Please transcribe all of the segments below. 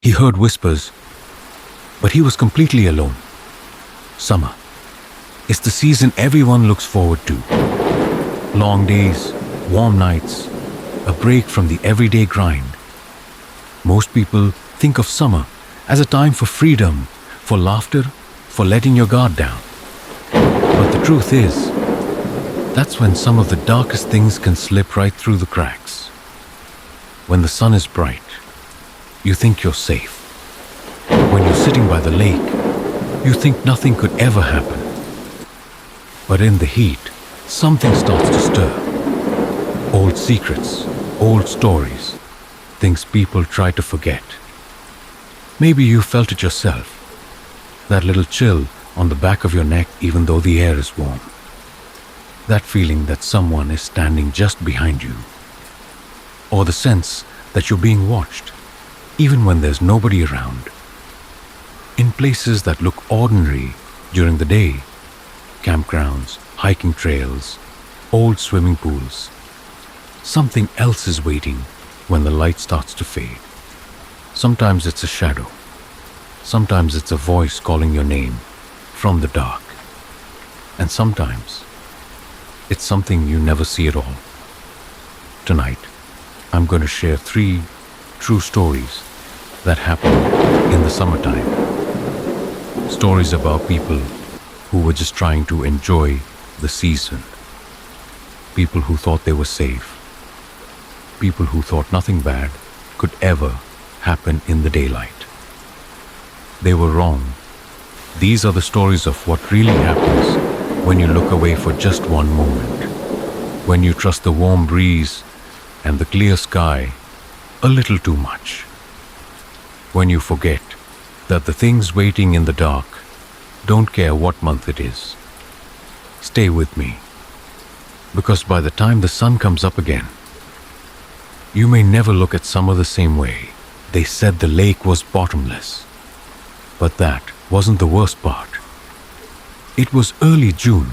He heard whispers, but he was completely alone. Summer. It's the season everyone looks forward to. Long days, warm nights, a break from the everyday grind. Most people think of summer as a time for freedom, for laughter, for letting your guard down. But the truth is, that's when some of the darkest things can slip right through the cracks. When the sun is bright, you think you're safe. When you're sitting by the lake, you think nothing could ever happen. But in the heat, something starts to stir. Old secrets, old stories, things people try to forget. Maybe you felt it yourself. That little chill on the back of your neck even though the air is warm. That feeling that someone is standing just behind you. Or the sense that you're being watched, even when there's nobody around. In places that look ordinary during the day, campgrounds, hiking trails, old swimming pools, something else is waiting when the light starts to fade. Sometimes it's a shadow. Sometimes it's a voice calling your name from the dark. And sometimes it's something you never see at all. Tonight, I'm going to share 3 true stories that happened in the summertime. Stories about people who were just trying to enjoy the season. People who thought they were safe. People who thought nothing bad could ever happen in the daylight. They were wrong. These are the stories of what really happens when you look away for just one moment. When you trust the warm breeze and the clear sky a little too much. When you forget that the things waiting in the dark don't care what month it is. Stay with me, because by the time the sun comes up again, you may never look at summer the same way. They said the lake was bottomless, but that wasn't the worst part. It was early June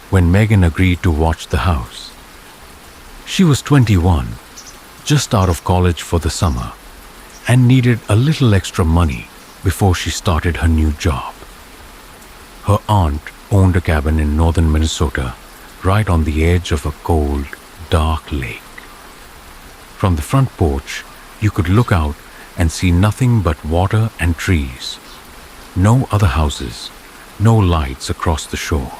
when Megan agreed to watch the house. She was 21, just out of college for the summer, and needed a little extra money before she started her new job. Her aunt owned a cabin in northern Minnesota, right on the edge of a cold, dark lake. From the front porch, you could look out and see nothing but water and trees. No other houses, no lights across the shore.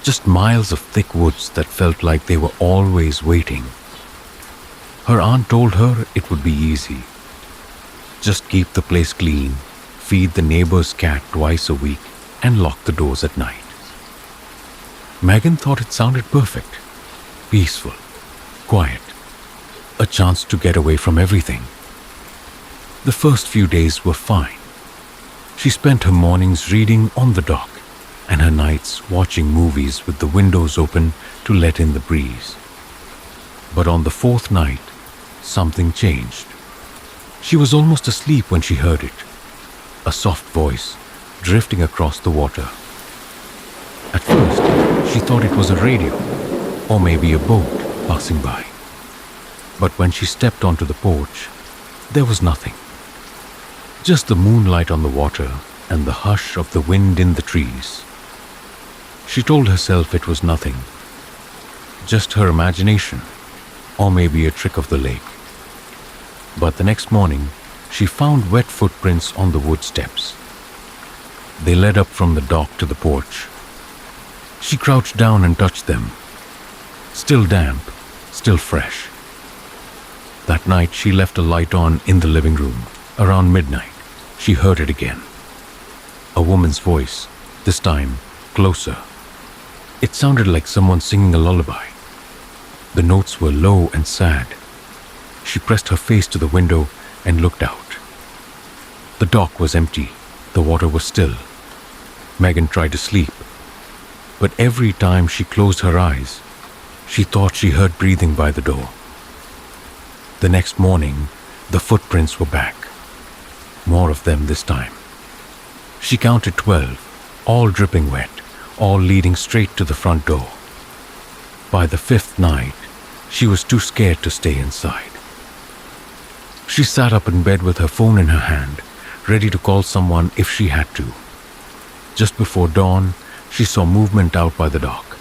Just miles of thick woods that felt like they were always waiting. Her aunt told her it would be easy. Just keep the place clean, feed the neighbor's cat twice a week, and lock the doors at night. Megan thought it sounded perfect. Peaceful, quiet, a chance to get away from everything. The first few days were fine. She spent her mornings reading on the dock and her nights watching movies with the windows open to let in the breeze. But on the 4th night, something changed. She was almost asleep when she heard it. A soft voice drifting across the water. At first, she thought it was a radio or maybe a boat passing by. But when she stepped onto the porch, there was nothing. Just the moonlight on the water and the hush of the wind in the trees. She told herself it was nothing. Just her imagination, or maybe a trick of the lake. But the next morning, she found wet footprints on the wood steps. They led up from the dock to the porch. She crouched down and touched them. Still damp, still fresh. That night, she left a light on in the living room. Around midnight, she heard it again. A woman's voice, this time closer. It sounded like someone singing a lullaby. The notes were low and sad. She pressed her face to the window and looked out. The dock was empty. The water was still. Megan tried to sleep, but every time she closed her eyes, she thought she heard breathing by the door. The next morning, the footprints were back. More of them this time. She counted 12, all dripping wet, all leading straight to the front door. By the 5th night, she was too scared to stay inside. She sat up in bed with her phone in her hand, ready to call someone if she had to. Just before dawn, she saw movement out by the dock.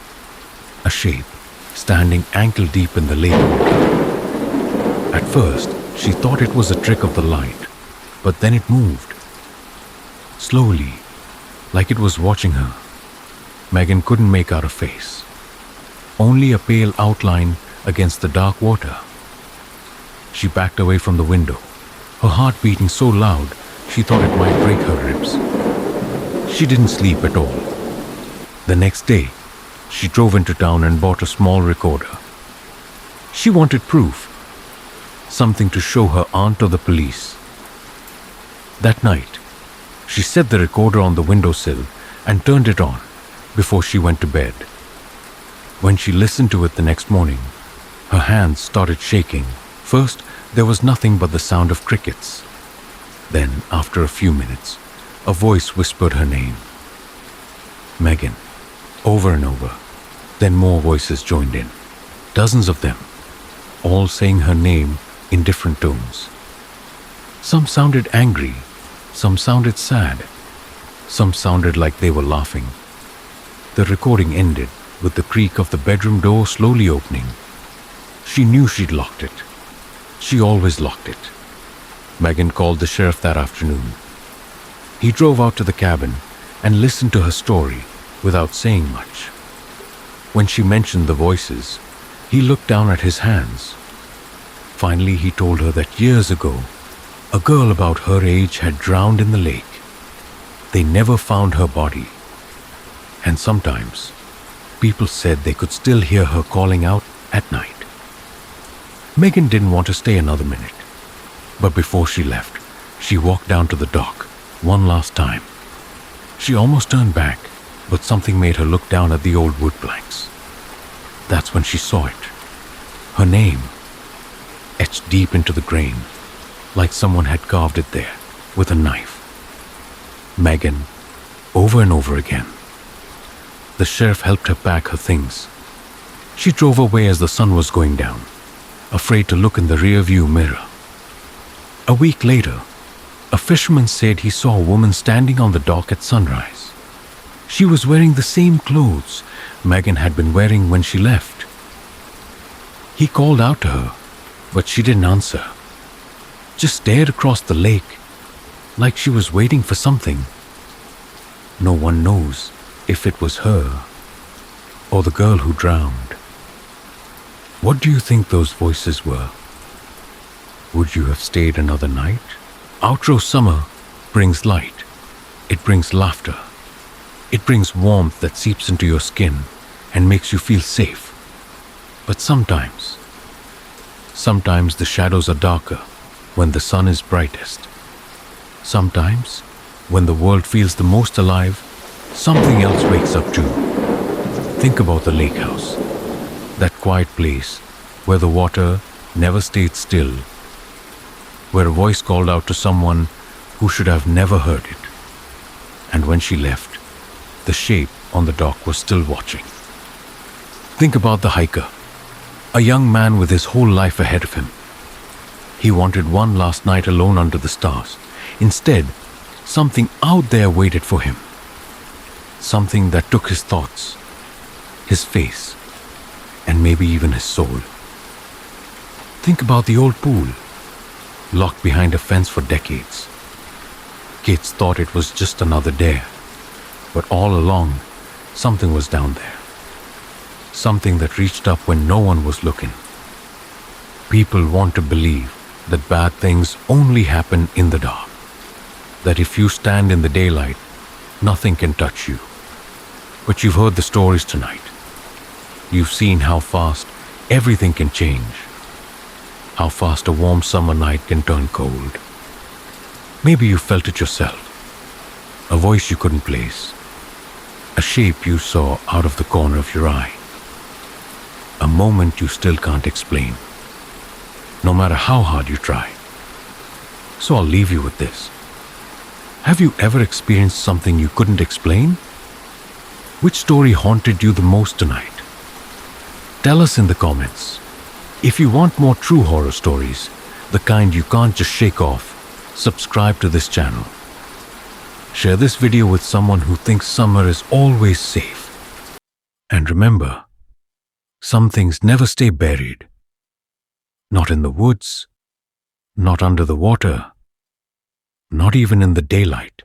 A shape, standing ankle-deep in the lake water. At first, she thought it was a trick of the light, but then it moved. Slowly, like it was watching her. Megan couldn't make out a face. Only a pale outline against the dark water. She backed away from the window, her heart beating so loud she thought it might break her ribs. She didn't sleep at all. The next day, she drove into town and bought a small recorder. She wanted proof, something to show her aunt or the police. That night, she set the recorder on the windowsill and turned it on before she went to bed. When she listened to it the next morning, her hands started shaking. First, there was nothing but the sound of crickets. Then, after a few minutes, a voice whispered her name. Megan, over and over. Then more voices joined in, dozens of them, all saying her name in different tones. Some sounded angry, some sounded sad, some sounded like they were laughing. The recording ended with the creak of the bedroom door slowly opening. She knew she'd locked it. She always locked it. Megan called the sheriff that afternoon. He drove out to the cabin and listened to her story without saying much. When she mentioned the voices, he looked down at his hands. Finally, he told her that years ago, a girl about her age had drowned in the lake. They never found her body. And sometimes, people said they could still hear her calling out at night. Megan didn't want to stay another minute. But before she left, she walked down to the dock one last time. She almost turned back, but something made her look down at the old wood planks. That's when she saw it. Her name, etched deep into the grain, like someone had carved it there with a knife. Megan, over and over again. The sheriff helped her pack her things. She drove away as the sun was going down, afraid to look in the rearview mirror. A week later, a fisherman said he saw a woman standing on the dock at sunrise. She was wearing the same clothes Megan had been wearing when she left. He called out to her, but she didn't answer. Just stared across the lake, like she was waiting for something. No one knows if it was her or the girl who drowned. What do you think those voices were? Would you have stayed another night? Outro summer brings light. It brings laughter. It brings warmth that seeps into your skin and makes you feel safe. But sometimes the shadows are darker when the sun is brightest. Sometimes, when the world feels the most alive, something else wakes up too. Think about the lake house, that quiet place where the water never stayed still, where a voice called out to someone who should have never heard it. And when she left, the shape on the dock was still watching. Think about the hiker, a young man with his whole life ahead of him. He wanted one last night alone under the stars. Instead, something out there waited for him. Something that took his thoughts, his face, and maybe even his soul. Think about the old pool, locked behind a fence for decades. Kids thought it was just another dare, but all along, something was down there. Something that reached up when no one was looking. People want to believe that bad things only happen in the dark. That if you stand in the daylight, nothing can touch you. But you've heard the stories tonight. You've seen how fast everything can change. How fast a warm summer night can turn cold. Maybe you felt it yourself. A voice you couldn't place. A shape you saw out of the corner of your eye. A moment you still can't explain, no matter how hard you try. So I'll leave you with this. Have you ever experienced something you couldn't explain? Which story haunted you the most tonight? Tell us in the comments. If you want more true horror stories, the kind you can't just shake off, subscribe to this channel. Share this video with someone who thinks summer is always safe. And remember, some things never stay buried. Not in the woods, not under the water, not even in the daylight.